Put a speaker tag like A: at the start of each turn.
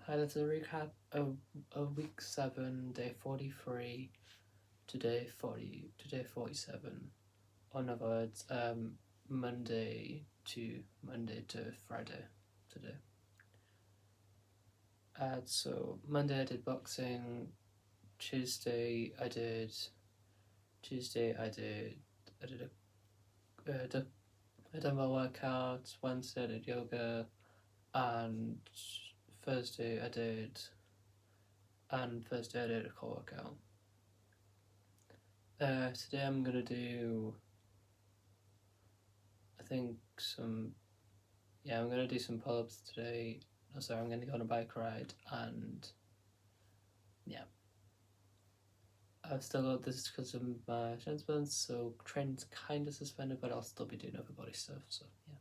A: Hi, let's recap of week 7, day 43 to day 47. Or in other words, Monday to Friday today. So Monday I did boxing. Tuesday I did a dumbbell workout. Wednesday I did yoga, and Thursday I did a core workout. Today I'm gonna do, I'm gonna do some pull-ups today. Also, I'm gonna go on a bike ride, and yeah. I've still got this because of my shin splints, so training's kind of suspended, but I'll still be doing other body stuff, so yeah.